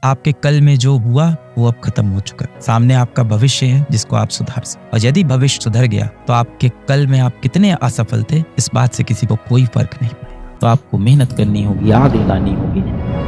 आपके कल में जो हुआ वो अब खत्म हो चुका है। सामने आपका भविष्य है जिसको आप सुधार सकते। और यदि भविष्य सुधर गया तो आपके कल में आप कितने असफल थे इस बात से किसी को कोई फर्क नहीं पड़ेगा। तो आपको मेहनत करनी होगी, आग लगानी होगी।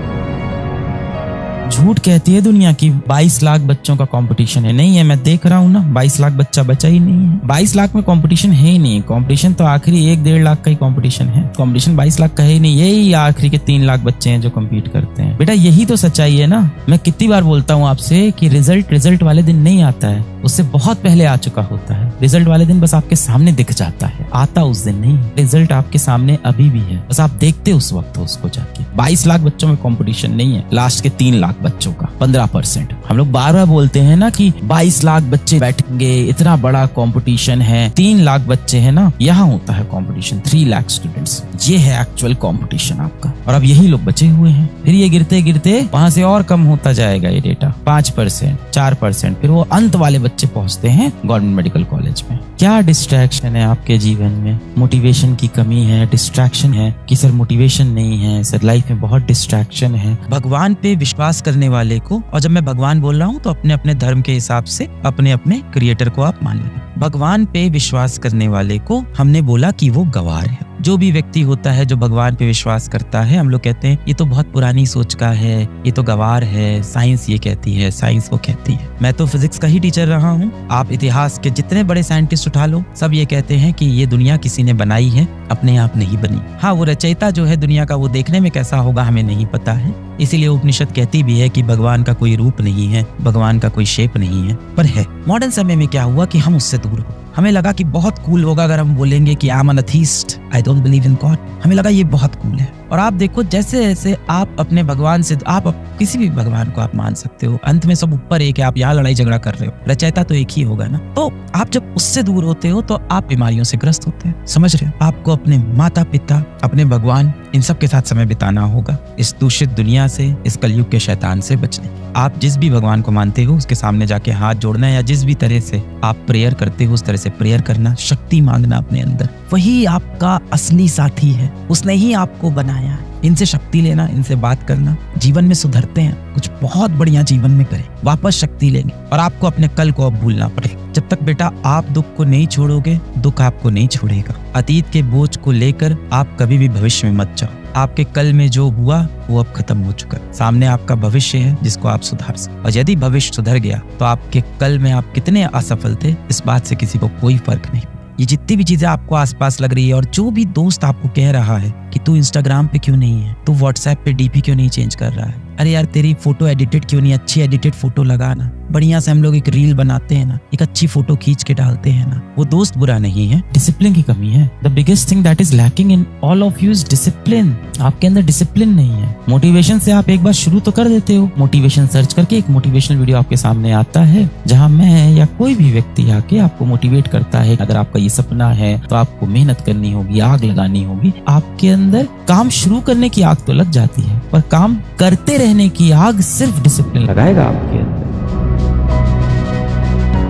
झूठ कहती है दुनिया की 22 लाख बच्चों का कंपटीशन है। नहीं है, मैं देख रहा हूँ ना, 22 लाख बच्चा बचा ही नहीं है। 22 लाख में कंपटीशन है ही नहीं। कंपटीशन तो आखिरी 1-1.5 लाख का ही कंपटीशन है। कंपटीशन 22 लाख का है ही नहीं। यही आखिरी के 3 लाख बच्चे हैं जो कम्पीट करते हैं। बेटा यही तो सच्चाई है ना। मैं कितनी बार बोलता हूँ आपसे कि रिजल्ट वाले दिन नहीं आता है, उससे बहुत पहले आ चुका होता है। रिजल्ट वाले दिन बस आपके सामने दिख जाता है, आता उस दिन नहीं। रिजल्ट आपके सामने अभी भी है, बस आप देखते उस वक्त हो उसको जाके। 22 लाख बच्चों में कंपटीशन नहीं है, लास्ट के 3 लाख बच्चों का 15%। हम लोग बार बार बोलते हैं ना कि 22 लाख बच्चे बैठेंगे, इतना बड़ा कंपटीशन है। 3 लाख बच्चे हैं ना, यहाँ होता है कंपटीशन। 3 लाख स्टूडेंट्स, ये है एक्चुअल कंपटीशन आपका। और अब यही लोग बचे हुए हैं। फिर ये गिरते गिरते वहां से और कम होता जाएगा ये डेटा, 5%, 4%। फिर वो अंत वाले बच्चे पहुंचते हैं गवर्नमेंट मेडिकल कॉलेज में। क्या डिस्ट्रैक्शन है आपके जीवन में? मोटिवेशन की कमी है, डिस्ट्रैक्शन है कि सर मोटिवेशन नहीं है, सर लाइफ में बहुत डिस्ट्रैक्शन है। भगवान पे विश्वास करने वाले को, और जब मैं भगवान बोल रहा हूँ तो अपने अपने धर्म के हिसाब से अपने अपने क्रिएटर को आप मान लें। भगवान पे विश्वास करने वाले को हमने बोला कि वो गंवार है। जो भी व्यक्ति होता है जो भगवान पे विश्वास करता है, हम लोग कहते हैं ये तो बहुत पुरानी सोच का है, ये तो गंवार है, साइंस ये कहती है, साइंस वो कहती है। मैं तो फिजिक्स का ही टीचर रहा हूँ। आप इतिहास के जितने बड़े साइंटिस्ट उठा लो, सब ये कहते हैं कि ये दुनिया किसी ने बनाई है, अपने आप नहीं बनी। हाँ, वो रचयिता जो है दुनिया का, वो देखने में कैसा होगा हमें नहीं पता है। इसीलिए उपनिषद कहती भी है कि भगवान का कोई रूप नहीं है, भगवान का कोई शेप नहीं है, पर है। मॉडर्न समय में क्या हुआ कि हम उससे दूर हो। हमें लगा कि बहुत कूल होगा अगर हम बोलेंगे कि I am N atheist, I don't believe in God. हमें लगा ये बहुत कूल है। और आप देखो जैसे जैसे आप अपने भगवान से, आप किसी भी भगवान को आप मान सकते हो, अंत में सब ऊपर एक है। आप यहाँ लड़ाई झगड़ा कर रहे हो, रचयिता तो एक ही होगा ना। तो आप जब उससे दूर होते हो तो आप बीमारियों से ग्रस्त होते हैं, समझ रहे हो। आपको अपने माता पिता, अपने भगवान, इन सब के साथ समय बिताना होगा, इस दूषित दुनिया से, इस कलयुग के शैतान से बचने। आप जिस भी भगवान को मानते हो उसके सामने जाके हाथ जोड़ना, या जिस भी तरह से आप प्रेयर करते हो उस तरह से प्रेयर करना, शक्ति मांगना अपने अंदर। वही आपका असली साथी है, उसने ही आपको बनाया है। इनसे शक्ति लेना, इनसे बात करना, जीवन में सुधरते हैं, कुछ बहुत बढ़िया जीवन में करें, वापस शक्ति लेंगे। और आपको अपने कल को अब भूलना पड़ेगा। जब तक बेटा आप दुख को नहीं छोड़ोगे, दुख आपको नहीं छोड़ेगा। अतीत के बोझ को लेकर आप कभी भी भविष्य में मत जाओ। आपके कल में जो हुआ वो अब खत्म हो चुका है। सामने आपका भविष्य है जिसको आप सुधार सकते। और यदि भविष्य सुधर गया तो आपके कल में आप कितने असफल थे इस बात से किसी को कोई फर्क नहीं। ये जितनी भी चीजें आपको आसपास लग रही है, और जो भी दोस्त आपको कह रहा है कि तू इंस्टाग्राम पे क्यों नहीं है, तू व्हाट्सएप पे डीपी क्यों नहीं चेंज कर रहा है, अरे यार तेरी फोटो एडिटेड क्यों नहीं, अच्छी एडिटेड फोटो लगा ना, बढ़िया से हम लोग एक रील बनाते हैं ना, एक अच्छी फोटो खींच के डालते हैं ना। वो दोस्त बुरा नहीं है, डिसिप्लिन की कमी है। The biggest thing that is lacking in all of you is discipline. आपके अंदर डिसिप्लिन नहीं है। मोटिवेशन से आप एक बार शुरू तो कर देते हो। मोटिवेशन सर्च करके एक मोटिवेशनल वीडियो आपके सामने आता है जहां मैं या कोई भी व्यक्ति आके आपको मोटिवेट करता है। अगर आपका ये सपना है तो आपको मेहनत करनी होगी, आग लगानी होगी। आपके अंदर काम शुरू करने की आग तो लग जाती है, पर काम करते रहने की आग सिर्फ डिसिप्लिन लगाएगा आपके अंदर।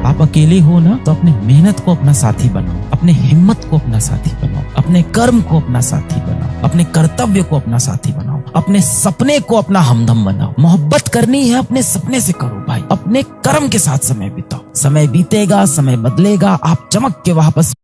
आप अकेले हो ना, तो अपने मेहनत को अपना साथी बनाओ, अपने हिम्मत को अपना साथी बनाओ, अपने कर्म को अपना साथी बनाओ, अपने कर्तव्य को अपना साथी बनाओ, अपने सपने को अपना हमदम बनाओ। मोहब्बत करनी है अपने सपने से करो भाई, अपने कर्म के साथ समय बिताओ। समय बीतेगा, समय बदलेगा, आप चमक के वापस